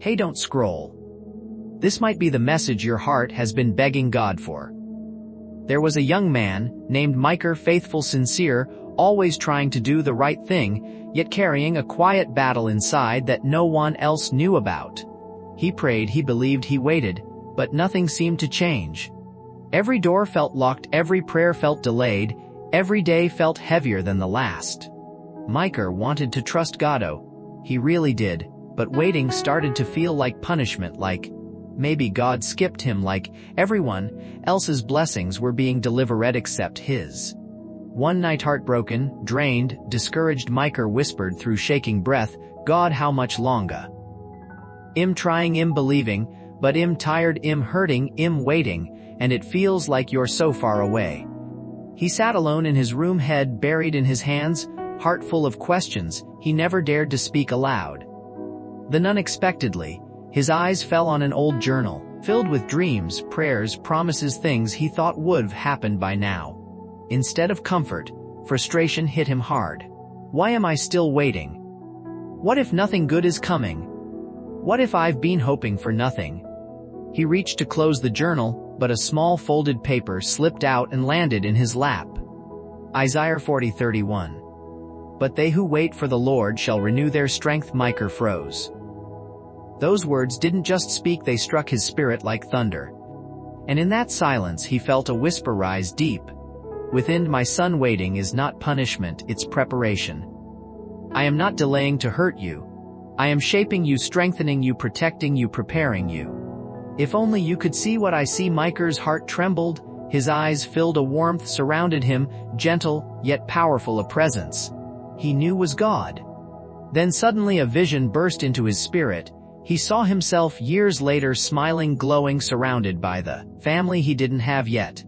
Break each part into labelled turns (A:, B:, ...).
A: Hey, don't scroll. This might be the message your heart has been begging God for. There was a young man named Micah, faithful, sincere, always trying to do the right thing, yet carrying a quiet battle inside that no one else knew about. He prayed, he believed, he waited, but nothing seemed to change. Every door felt locked, every prayer felt delayed, every day felt heavier than the last. Micah wanted to trust God. He really did, but waiting started to feel like punishment, like maybe God skipped him, like everyone else's blessings were being delivered except his. One night, heartbroken, drained, discouraged, Micah whispered through shaking breath, "God, how much longer? I'm trying, I'm believing, but I'm tired, I'm hurting, I'm waiting, and it feels like you're so far away." He sat alone in his room, head buried in his hands, heart full of questions he never dared to speak aloud. Then unexpectedly, his eyes fell on an old journal, filled with dreams, prayers, promises, things he thought would have happened by now. Instead of comfort, frustration hit him hard. Why am I still waiting? What if nothing good is coming? What if I've been hoping for nothing? He reached to close the journal, but a small folded paper slipped out and landed in his lap. Isaiah 40:31. But they who wait for the Lord shall renew their strength. Micah froze. Those words didn't just speak, they struck his spirit like thunder. And in that silence he felt a whisper rise deep within. My son, waiting is not punishment, it's preparation. I am not delaying to hurt you. I am shaping you, strengthening you, protecting you, preparing you. If only you could see what I see. Micah's heart trembled, his eyes filled, a warmth surrounded him, gentle yet powerful, a presence he knew was God. Then suddenly a vision burst into his spirit. He saw himself years later, smiling, glowing, surrounded by the family he didn't have yet.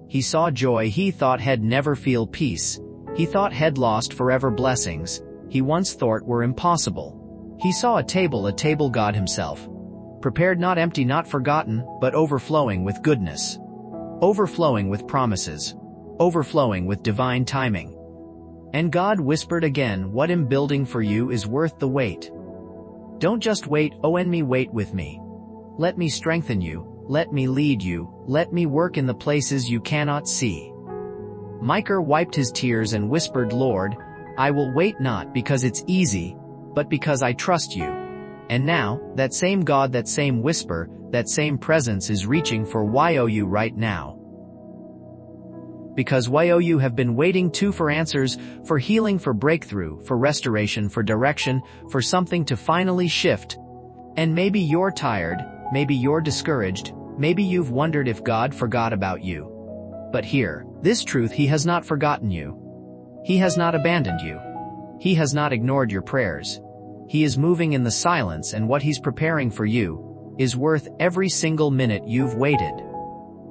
A: He saw joy he thought had never feel, peace he thought had lost forever, blessings he once thought were impossible. He saw a table God himself, prepared, not empty, not forgotten, but overflowing with goodness, overflowing with promises, overflowing with divine timing. And God whispered again, what I'm building for you is worth the wait. Don't just wait, enemy, wait with me. Let me strengthen you, let me lead you, let me work in the places you cannot see. Micah wiped his tears and whispered, Lord, I will wait, not because it's easy, but because I trust you. And now, that same God, that same whisper, that same presence is reaching for you right now. Because you have been waiting too, for answers, for healing, for breakthrough, for restoration, for direction, for something to finally shift. And maybe you're tired, maybe you're discouraged, maybe you've wondered if God forgot about you. But hear this truth, He has not forgotten you. He has not abandoned you. He has not ignored your prayers. He is moving in the silence, and what He's preparing for you is worth every single minute you've waited.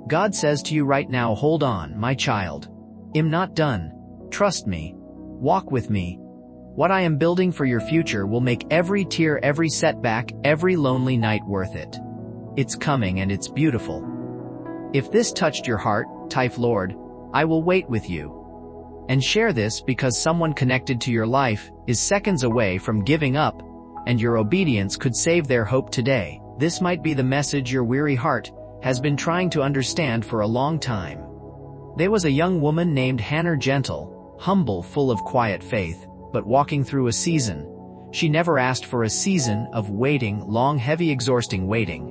A: God says to you right now, hold on, my child. I'm not done. Trust me. Walk with me. What I am building for your future will make every tear, every setback, every lonely night worth it. It's coming, and it's beautiful. If this touched your heart, type, Lord, I will wait with you. And share this, because someone connected to your life is seconds away from giving up, and your obedience could save their hope today. This might be the message your weary heart has been trying to understand for a long time. There was a young woman named Hannah, gentle, humble, full of quiet faith, but walking through a season she never asked for, a season of waiting, long, heavy, exhausting waiting.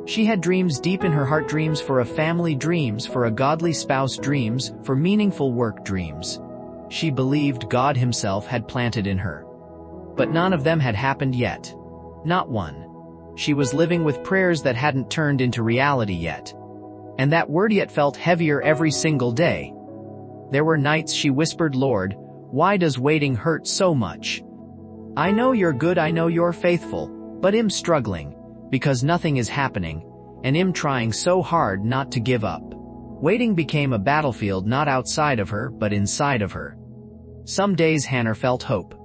A: She had dreams deep in her heart, dreams for a family, dreams for a godly spouse, dreams for meaningful work, dreams she believed God Himself had planted in her. But none of them had happened yet. Not one. She was living with prayers that hadn't turned into reality yet. And that word yet felt heavier every single day. There were nights she whispered, Lord, why does waiting hurt so much? I know you're good, I know you're faithful, but I'm struggling, because nothing is happening, and I'm trying so hard not to give up. Waiting became a battlefield, not outside of her, but inside of her. Some days Hannah felt hope.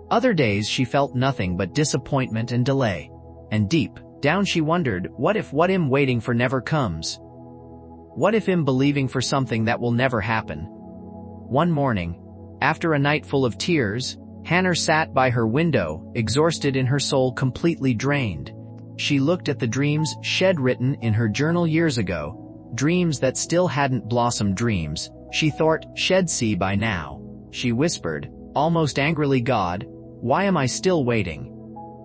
A: Other days she felt nothing but disappointment and delay. And deep down she wondered, what if what I'm waiting for never comes? What if I'm believing for something that will never happen? One morning, after a night full of tears, Hannah sat by her window, exhausted in her soul, completely drained. She looked at the dreams she'd written in her journal years ago, dreams that still hadn't blossomed, dreams she thought she'd see by now. She whispered, almost angrily, God, why am I still waiting?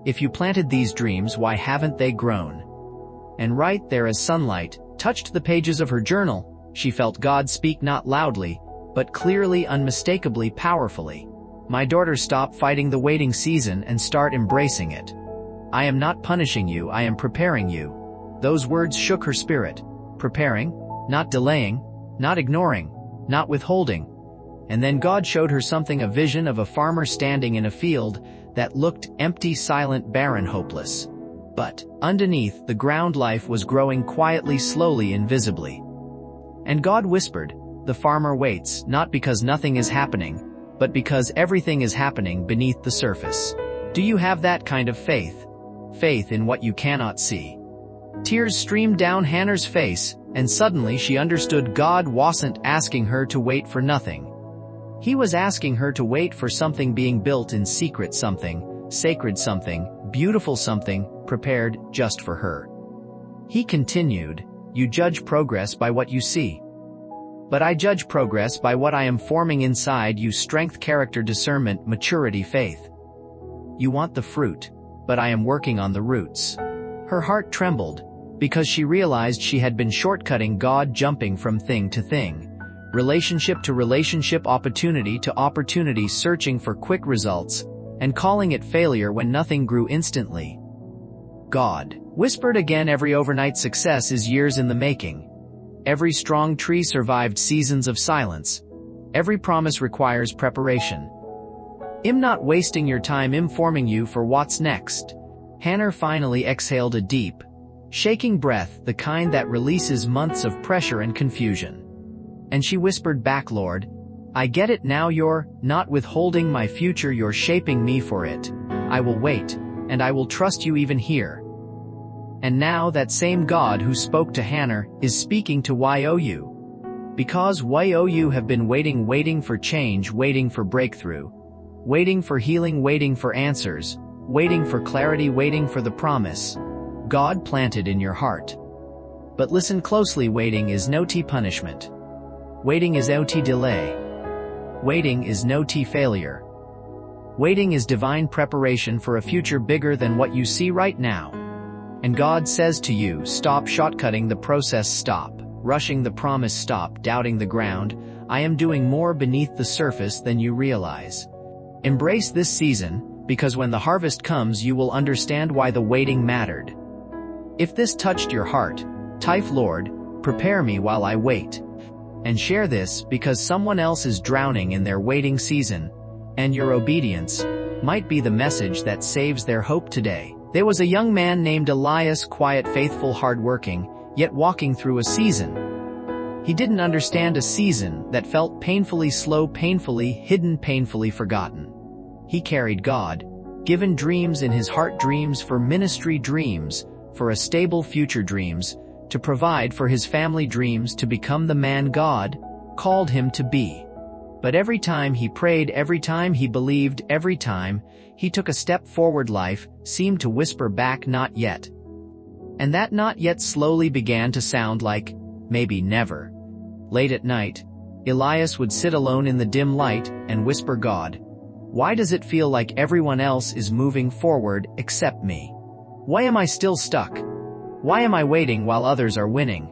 A: If you planted these dreams, why haven't they grown? And right there, as sunlight touched the pages of her journal, she felt God speak, not loudly, but clearly, unmistakably, powerfully. My daughter, stop fighting the waiting season and start embracing it. I am not punishing you, I am preparing you. Those words shook her spirit. Preparing, not delaying, not ignoring, not withholding. And then God showed her something, a vision of a farmer standing in a field that looked empty, silent, barren, hopeless. But underneath the ground, life was growing quietly, slowly, invisibly. And God whispered, the farmer waits, not because nothing is happening, but because everything is happening beneath the surface. Do you have that kind of faith? Faith in what you cannot see. Tears streamed down Hannah's face, and suddenly she understood God wasn't asking her to wait for nothing. He was asking her to wait for something being built in secret, something sacred, something beautiful, something prepared just for her. He continued, you judge progress by what you see. But I judge progress by what I am forming inside you: strength, character, discernment, maturity, faith. You want the fruit, but I am working on the roots. Her heart trembled, because she realized she had been shortcutting God, jumping from thing to thing, relationship to relationship, opportunity to opportunity, searching for quick results, and calling it failure when nothing grew instantly. God whispered again, every overnight success is years in the making. Every strong tree survived seasons of silence. Every promise requires preparation. I'm not wasting your time, I'm forming you for what's next. Hannah finally exhaled a deep, shaking breath, the kind that releases months of pressure and confusion. And she whispered back, Lord, I get it now, you're not withholding my future, you're shaping me for it. I will wait, and I will trust you even here. And now that same God who spoke to Hannah is speaking to you. Because you have been waiting for change, waiting for breakthrough, waiting for healing, waiting for answers, waiting for clarity, waiting for the promise God planted in your heart. But listen closely, waiting is no punishment. Waiting is no delay. Waiting is no failure. Waiting is divine preparation for a future bigger than what you see right now. And God says to you, stop shortcutting the process, stop rushing the promise, stop doubting the ground. I am doing more beneath the surface than you realize. Embrace this season, because when the harvest comes, you will understand why the waiting mattered. If this touched your heart, type, Lord, prepare me while I wait. And share this, because someone else is drowning in their waiting season, and your obedience might be the message that saves their hope today. There was a young man named Elias, quiet, faithful, hardworking, yet walking through a season. He didn't understand a season that felt painfully slow, painfully hidden, painfully forgotten. He carried God-given dreams in his heart, dreams for ministry, dreams for a stable future, dreams to provide for his family, dreams to become the man God called him to be. But every time he prayed, every time he believed, every time he took a step forward, life seemed to whisper back, not yet. And that not yet slowly began to sound like, maybe never. Late at night, Elias would sit alone in the dim light and whisper, God, why does it feel like everyone else is moving forward except me? Why am I still stuck? Why am I waiting while others are winning?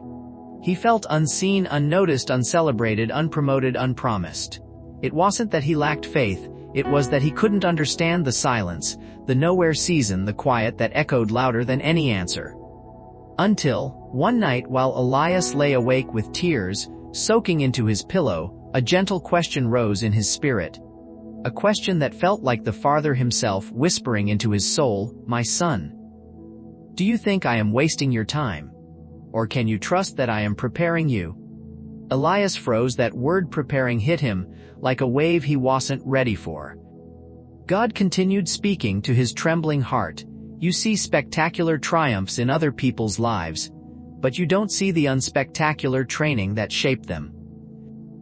A: He felt unseen, unnoticed, uncelebrated, unpromoted, unpromised. It wasn't that he lacked faith, it was that he couldn't understand the silence, the nowhere season, the quiet that echoed louder than any answer. Until, one night while Elias lay awake with tears soaking into his pillow, a gentle question rose in his spirit. A question that felt like the Father himself whispering into his soul, my son, do you think I am wasting your time? Or can you trust that I am preparing you? Elias froze. That word preparing hit him like a wave he wasn't ready for. God continued speaking to his trembling heart. You see spectacular triumphs in other people's lives, but you don't see the unspectacular training that shaped them.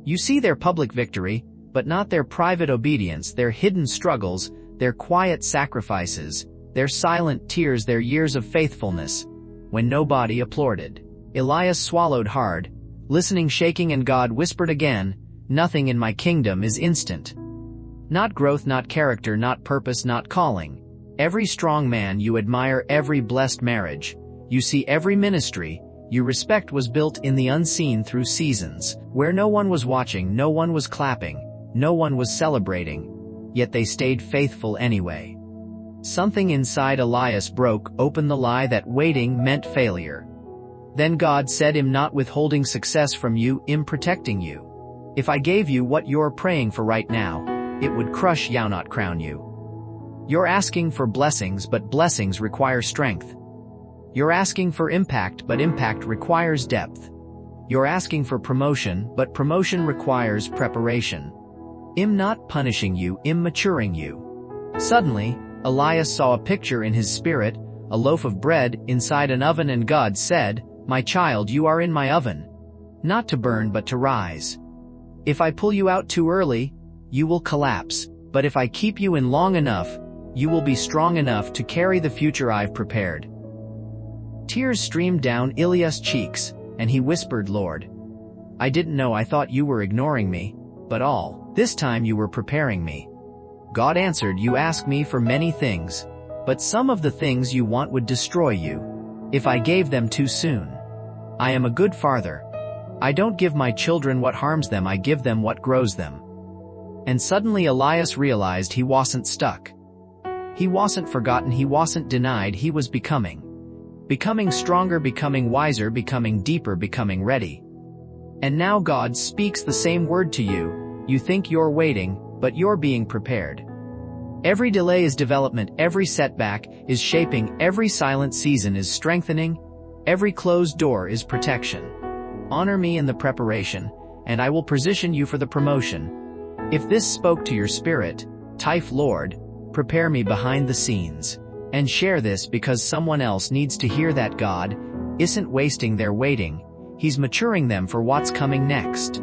A: You see their public victory, but not their private obedience, their hidden struggles, their quiet sacrifices, their silent tears, their years of faithfulness, when nobody applauded. Elias swallowed hard, listening, shaking, and God whispered again, "Nothing in my kingdom is instant. Not growth, not character, not purpose, not calling. Every strong man you admire, every blessed marriage you see, every ministry you respect was built in the unseen through seasons, where no one was watching, no one was clapping, no one was celebrating, yet they stayed faithful anyway." Something inside Elias broke open the lie that waiting meant failure. Then God said, "I'm not withholding success from you, I'm protecting you. If I gave you what you're praying for right now, it would crush you, not crown you. You're asking for blessings, but blessings require strength. You're asking for impact, but impact requires depth. You're asking for promotion, but promotion requires preparation. I'm not punishing you, I'm maturing you." Suddenly, Elias saw a picture in his spirit, a loaf of bread inside an oven, and God said, "My child, you are in my oven. Not to burn but to rise. If I pull you out too early, you will collapse, but if I keep you in long enough, you will be strong enough to carry the future I've prepared." Tears streamed down Elias' cheeks, and he whispered, "Lord, I didn't know, I thought you were ignoring me, but all this time you were preparing me." God answered, "You ask me for many things, but some of the things you want would destroy you if I gave them too soon. I am a good father. I don't give my children what harms them, I give them what grows them." And suddenly Elias realized he wasn't stuck. He wasn't forgotten, he wasn't denied, he was becoming. Becoming stronger, becoming wiser, becoming deeper, becoming ready. And now God speaks the same word to you. You think you're waiting, but you're being prepared. Every delay is development, every setback is shaping, every silent season is strengthening, every closed door is protection. Honor me in the preparation, and I will position you for the promotion. If this spoke to your spirit, type, "Lord, prepare me behind the scenes," and share this, because someone else needs to hear that God isn't wasting their waiting, He's maturing them for what's coming next.